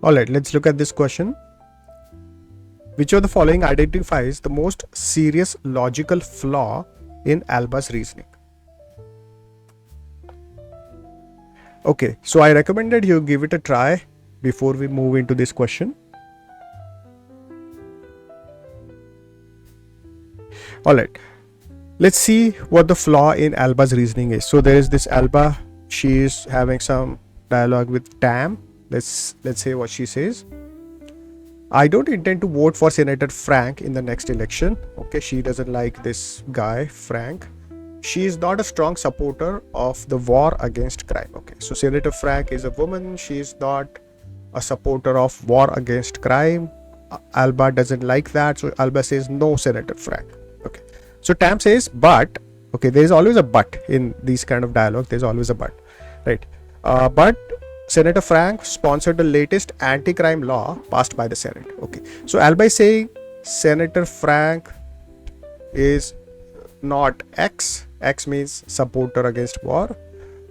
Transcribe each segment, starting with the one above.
All right, let's look at this question. Which of the following identifies the most serious logical flaw in Alba's reasoning? Okay, so I recommended you give it a try before we move into this question. All right, let's see what the flaw in Alba's reasoning is. So there is this Alba, she is having some dialogue with Tam. Let's say what she says. I don't intend to vote for Senator Frank in the next election. Okay, she doesn't like this guy, Frank. She is not a strong supporter of the war against crime. Okay, so Senator Frank is a woman. She is not a supporter of war against crime. Alba doesn't like that. So Alba says, no, Senator Frank. Okay, so Tam says, but, okay, there is always a but in these kind of dialogue. There's always a but, right? But Senator Frank sponsored the latest anti-crime law passed by the Senate. Okay, so Alba is saying Senator Frank is not X. X means supporter against war.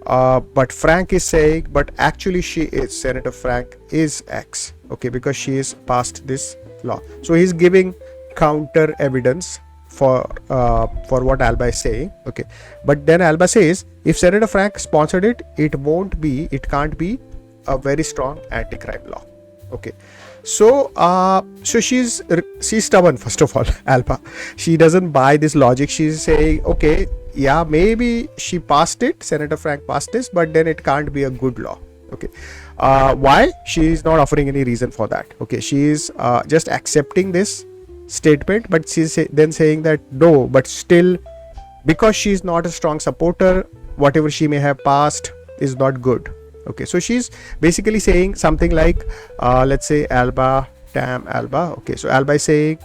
But Frank is saying, but actually she is, Senator Frank is X. Okay, because she is passed this law. So he's giving counter evidence for what Alba is saying. Okay, but then Alba says if Senator Frank sponsored it, it can't be a very strong anti-crime law. Okay, so she's stubborn. First of all, Alba, she doesn't buy this logic. She's saying, okay, yeah, maybe she passed it, Senator Frank passed this, but then it can't be a good law. Okay, why? She is not offering any reason for that. Okay, she is just accepting this statement, but she's then saying that no, but still, because she is not a strong supporter, whatever she may have passed is not good. Okay, so she's basically saying something like, let's say Alba, Tam, Alba. Okay, so Alba is saying,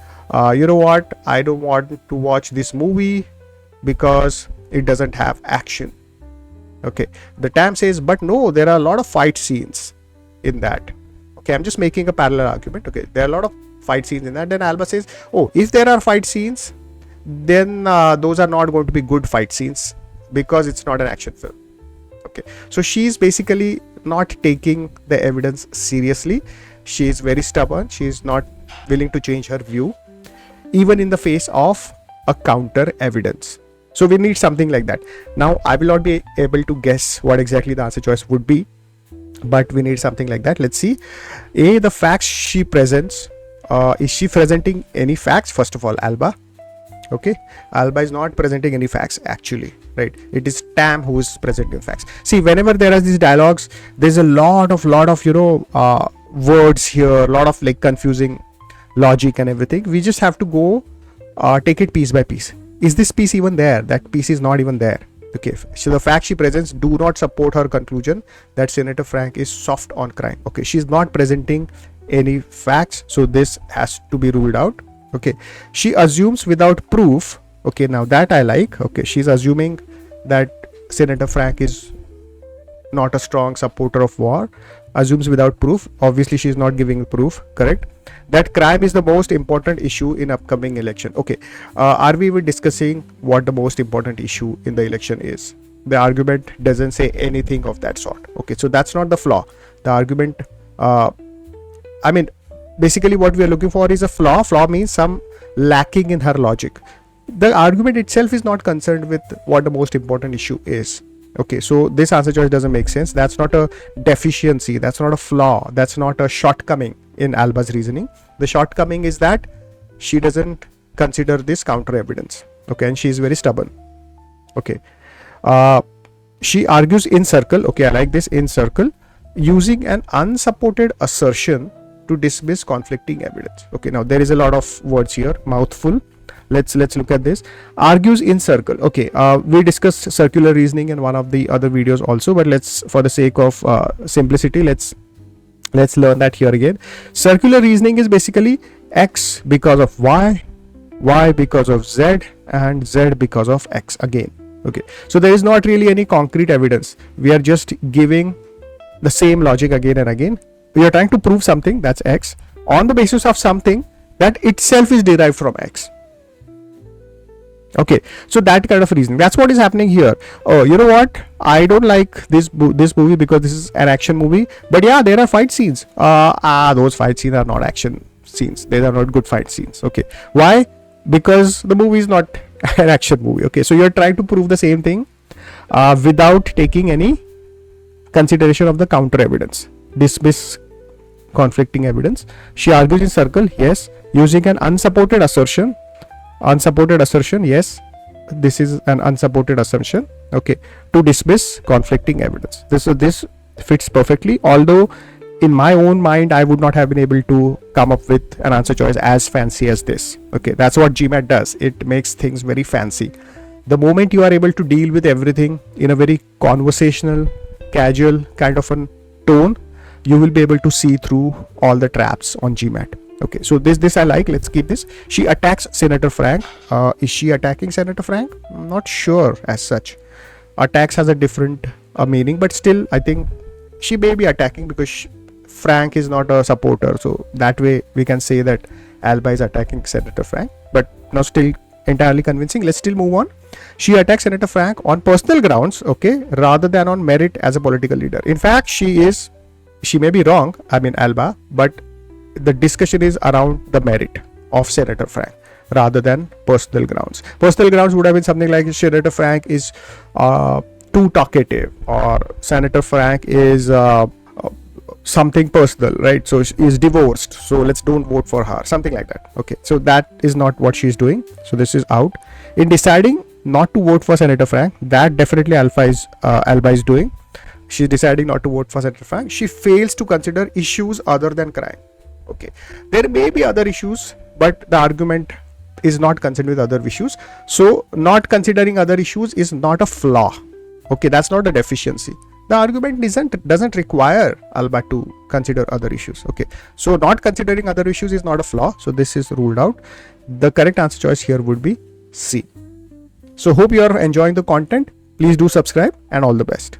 you know what, I don't want to watch this movie because it doesn't have action. Okay, the Tam says, but no, there are a lot of fight scenes in that. Okay, I'm just making a parallel argument. Okay, there are a lot of fight scenes in that. Then Alba says, oh, if there are fight scenes, then those are not going to be good fight scenes because it's not an action film. Okay, so she's basically not taking the evidence seriously. She is very stubborn. She is not willing to change her view even in the face of a counter evidence. So we need something like that. Now I will not be able to guess what exactly the answer choice would be, but we need something like that. Let's see. A, the facts she presents. Is she presenting any facts? First of all, Alba. Okay, Alba is not presenting any facts actually, right? It is Tam who is presenting facts. See, whenever there are these dialogues, there's a lot of words here, a lot of like confusing logic and everything. We just have to go take it piece by piece. Is this piece even there? That piece is not even there. Okay, so the facts she presents do not support her conclusion that Senator Frank is soft on crime. Okay, she's not presenting any facts, so this has to be ruled out. Okay, she assumes without proof. Okay, now that I like. Okay, she's assuming that Senator Frank is not a strong supporter of war. Assumes without proof. Obviously, she's not giving proof. Correct. That crime is the most important issue in upcoming election. Okay, are we even discussing what the most important issue in the election is? The argument doesn't say anything of that sort. Okay, so that's not the flaw. The argument, basically what we are looking for is a flaw. Flaw means some lacking in her logic. The argument itself is not concerned with what the most important issue is. Okay, so this answer choice doesn't make sense. That's not a deficiency. That's not a flaw. That's not a shortcoming in Alba's reasoning. The shortcoming is that she doesn't consider this counter evidence. Okay, and she is very stubborn. Okay, she argues in circle. Okay, I like this, in circle, using an unsupported assertion to dismiss conflicting evidence. Okay, now there is a lot of words here, mouthful. Let's look at this. Argues in circle. Okay, we discussed circular reasoning in one of the other videos also, but let's, for the sake of simplicity, let's learn that here again. Circular reasoning is basically X because of Y, Y because of Z, and Z because of X again. Okay, so there is not really any concrete evidence. We are just giving the same logic again and again. We are trying to prove something, that's X, on the basis of something that itself is derived from X. Okay, so that kind of reasoning, that's what is happening here. Oh, you know what, I don't like this movie because this is an action movie, but yeah, there are fight scenes. Those fight scenes are not action scenes, they are not good fight scenes. Okay, why? Because the movie is not an action movie. Okay, so you're trying to prove the same thing without taking any consideration of the counter evidence. Dismiss conflicting evidence. She argues in circle, yes, using an unsupported assertion. Unsupported assertion, yes, this is an unsupported assumption. Okay, to dismiss conflicting evidence. This fits perfectly, although in my own mind I would not have been able to come up with an answer choice as fancy as this. Okay, that's what GMAT does, it makes things very fancy. The moment you are able to deal with everything in a very conversational, casual kind of a tone, you will be able to see through all the traps on GMAT. Okay, so this I like. Let's keep this. She attacks Senator Frank. Is she attacking Senator Frank? I'm not sure as such. Attacks has a different meaning, but still I think she may be attacking because Frank is not a supporter, so that way we can say that Alba is attacking Senator Frank, but not still entirely convincing. Let's still move on. She attacks Senator Frank on personal grounds, okay, rather than on merit as a political leader. In fact, she may be wrong, I mean Alba, but the discussion is around the merit of Senator Frank rather than personal grounds. Personal grounds would have been something like Senator Frank is too talkative, or Senator Frank is something personal, right? So she is divorced, so let's don't vote for her, something like that. Okay, so that is not what she's doing, so this is out. In deciding not to vote for Senator Frank, that definitely Alba is doing. She's deciding not to vote for Senator Frank. She fails to consider issues other than crime. Okay, there may be other issues, but the argument is not concerned with other issues, so not considering other issues is not a flaw. Okay, that's not a deficiency. The argument doesn't require Alba to consider other issues. Okay, so not considering other issues is not a flaw, so this is ruled out. The correct answer choice here would be C. So hope you are enjoying the content. Please do subscribe, and all the best.